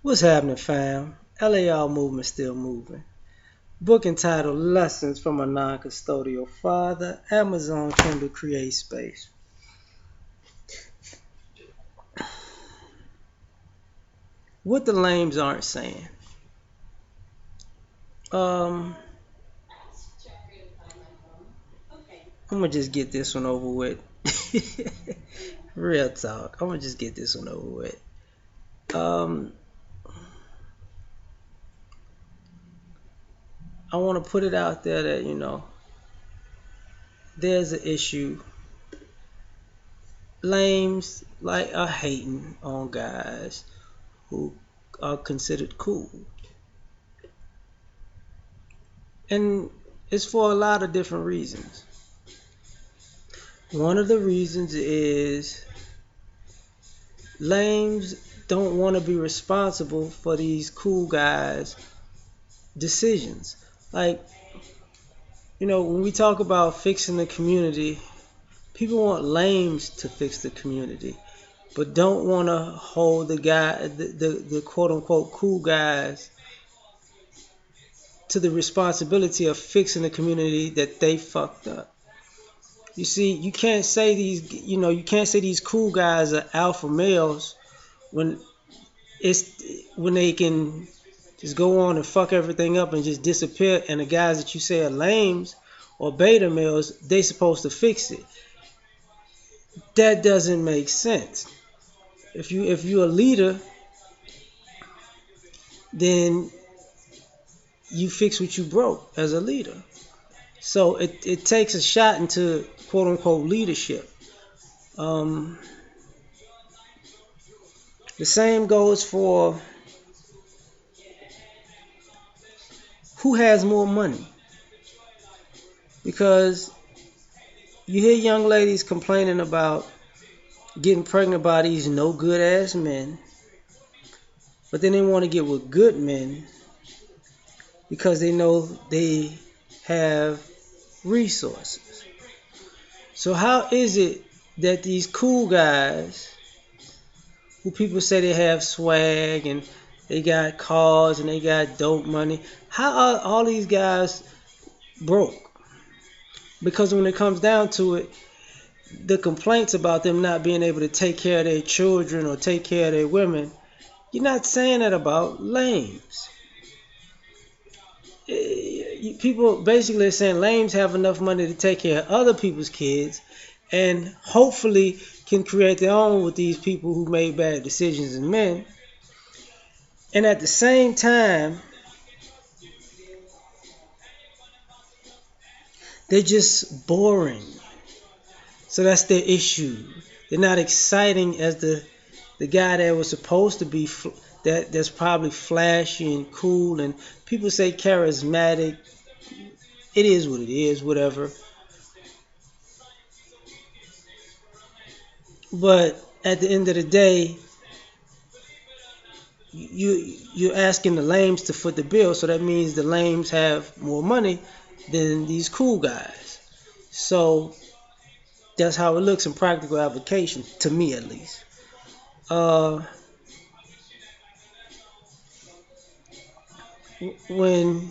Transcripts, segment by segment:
What's happening, fam? L.A.R movement still moving. Book entitled Lessons from a Non-Custodial Father. Amazon Kindle Create Space. What the lames aren't saying. Um, I'm gonna just get this one over with. Real talk. I'm gonna just get this one over with. Um, I want to put it out there that there's an issue. Lames like are hating on guys who are considered cool. And it's for a lot of different reasons. One of the reasons is lames don't want to be responsible for these cool guys' decisions. Like, when we talk about fixing the community, people want lames to fix the community, but don't want to hold the quote unquote cool guys to the responsibility of fixing the community that they fucked up. You see, you can't say these cool guys are alpha males when it's when they can just go on and fuck everything up and just disappear, and the guys that you say are lames or beta males, they supposed to fix it. That doesn't make sense. If you're a leader, then you fix what you broke as a leader. So it takes a shot into quote unquote leadership. Um, the same goes for who has more money, because you hear young ladies complaining about getting pregnant by these no good ass men, but then they want to get with good men because they know they have resources. So how is it that these cool guys who people say they have swag and they got cars and they got dope money, how are all these guys broke? Because when it comes down to it, the complaints about them not being able to take care of their children or take care of their women, you're not saying that about lames. People basically are saying lames have enough money to take care of other people's kids and hopefully can create their own with these people who made bad decisions as men. And at the same time, they're just boring. So that's their issue. They're not exciting as the guy that was supposed to be that's probably flashy and cool, and people say charismatic. It is what it is, whatever. But at the end of the day, you're asking the lames to foot the bill, so that means the lames have more money than these cool guys. So that's how it looks in practical application, to me at least. Uh, when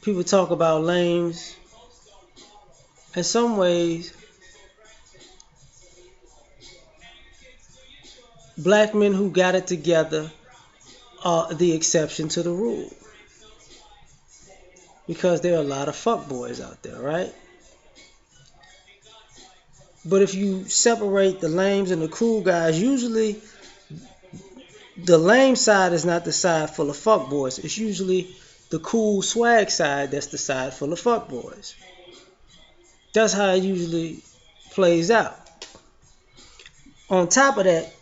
people talk about lames, in some ways, black men who got it together are the exception to the rule. Because there are a lot of fuckboys out there, right? But if you separate the lames and the cool guys, usually the lame side is not the side full of fuckboys. It's usually the cool swag side that's the side full of fuckboys. That's how it usually plays out. On top of that,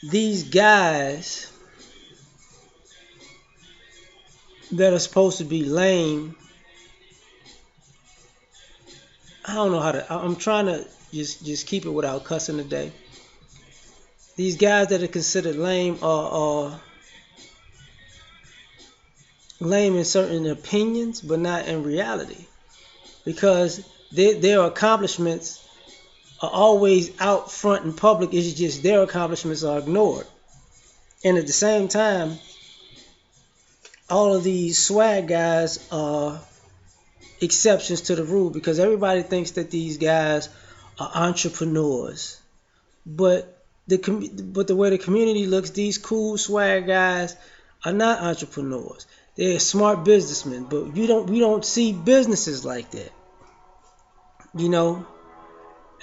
these guys that are supposed to be lame, I don't know how to. I'm trying to just keep it without cussing today. These guys that are considered lame are lame in certain opinions, but not in reality. because their accomplishments are always out front in public. It's just their accomplishments are ignored. And at the same time, all of these swag guys are exceptions to the rule because everybody thinks that these guys are entrepreneurs. But the way the community looks, these cool swag guys are not entrepreneurs. They're smart businessmen, but we don't see businesses like that. You know,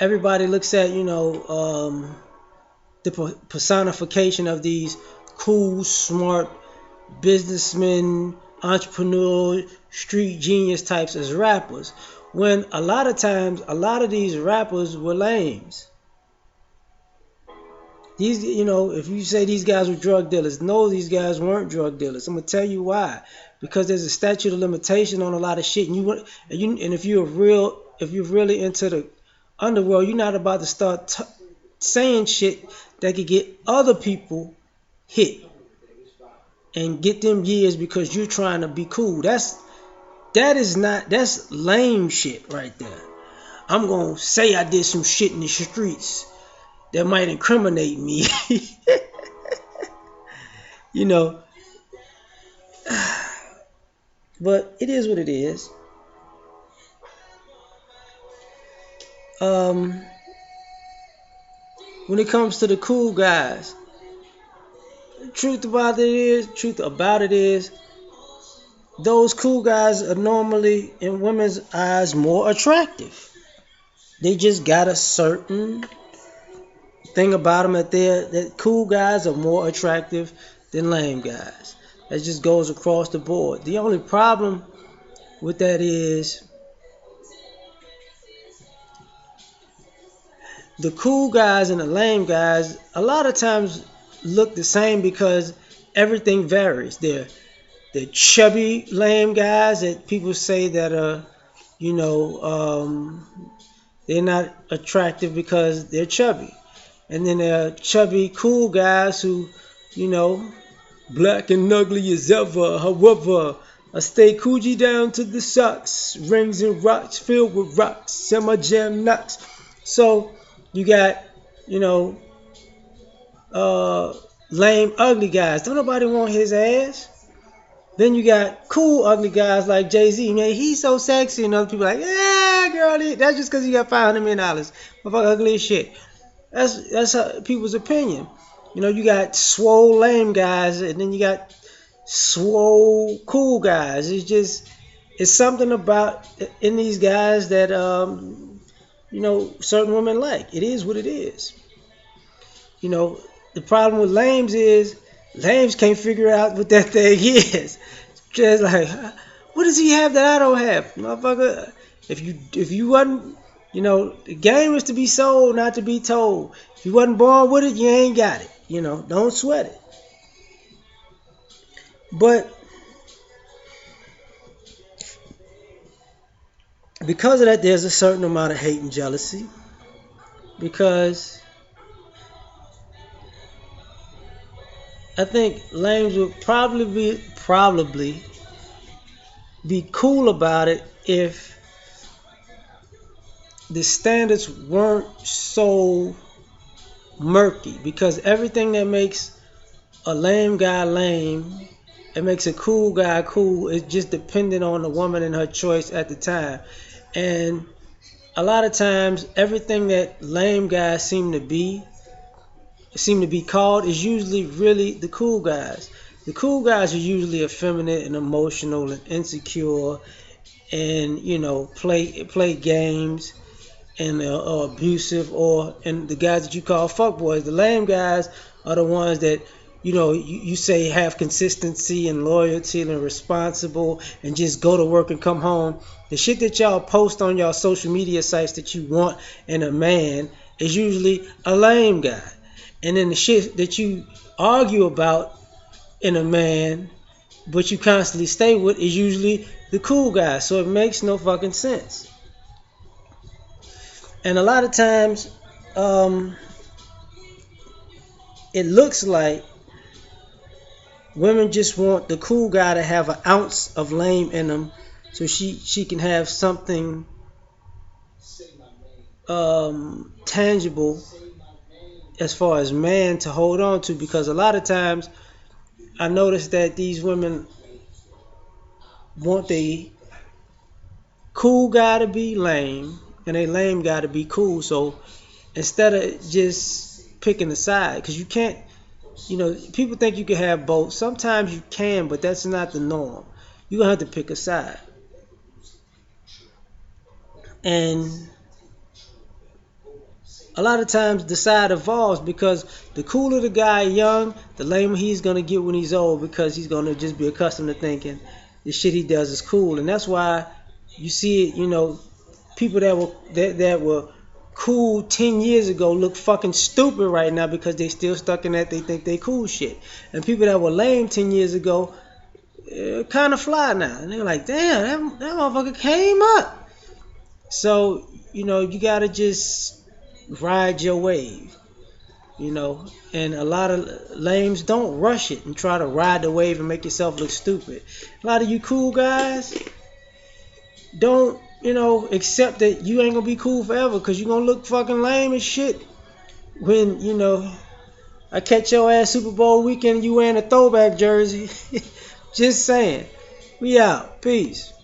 everybody looks at the personification of these cool, smart businessmen, entrepreneur, street genius types as rappers. When a lot of times, a lot of these rappers were lames. These, if you say these guys were drug dealers, no, these guys weren't drug dealers. I'm gonna tell you why. Because there's a statute of limitation on a lot of shit, and if you're really into the underworld, you're not about to start saying shit that could get other people hit and get them years because you're trying to be cool. That's lame shit right there. I'm gonna say I did some shit in the streets that might incriminate me. you know. But it is what it is. When it comes to the cool guys, truth about it is, those cool guys are normally, in women's eyes, more attractive. They just got a certain thing about them that cool guys are more attractive than lame guys. That just goes across the board. The only problem with that is the cool guys and the lame guys a lot of times look the same because everything varies. They're chubby lame guys that people say that are, they're not attractive because they're chubby. And then there are chubby cool guys who, black and ugly as ever. However, I stay Coogee down to the socks, rings and rocks filled with rocks, and my jam knocks. So you got, you know, lame ugly guys. Don't nobody want his ass. Then you got cool ugly guys like Jay-Z. Man, he's so sexy, and other people like, yeah, girl, that's just because he got $500 million. Motherfucker ugly as shit. That's how people's opinion. You got swole lame guys, and then you got swole cool guys. It's something about in these guys that certain women like. It is what it is. The problem with lames can't figure out what that thing is. Just like, what does he have that I don't have, motherfucker? If you wasn't, the game is to be sold, not to be told. If you wasn't born with it, you ain't got it. Don't sweat it. But because of that, there's a certain amount of hate and jealousy. Because I think lames would probably be cool about it if the standards weren't so murky. Because everything that makes a lame guy lame, it makes a cool guy cool, is just dependent on the woman and her choice at the time. And a lot of times, everything that lame guys seem to be called is usually really the cool guys. The cool guys are usually effeminate and emotional and insecure, and play games and are abusive, and the guys that you call fuckboys. The lame guys are the ones that you say have consistency and loyalty and are responsible and just go to work and come home. The shit that y'all post on y'all social media sites that you want in a man is usually a lame guy. And then the shit that you argue about in a man, but you constantly stay with, is usually the cool guy. So it makes no fucking sense. And a lot of times, it looks like women just want the cool guy to have an ounce of lame in them so she can have something tangible as far as man to hold on to, because a lot of times I notice that these women want a cool guy to be lame and a lame guy to be cool. So instead of just picking a side, because you can't, people think you can have both. Sometimes you can, but that's not the norm. You're gonna have to pick a side. And a lot of times the side evolves, because the cooler the guy young, the lamer he's gonna get when he's old, because he's gonna just be accustomed to thinking the shit he does is cool. And that's why you see it, people that were cool 10 years ago look fucking stupid right now, because they still stuck in that they think they cool shit. And people that were lame 10 years ago kind of fly now. And they're like, damn, that motherfucker came up. So, you gotta just ride your wave, and a lot of lames don't rush it and try to ride the wave and make yourself look stupid. A lot of you cool guys don't, accept that you ain't gonna be cool forever, because you're gonna look fucking lame as shit when, I catch your ass Super Bowl weekend and you wearing a throwback jersey. Just saying. We out. Peace.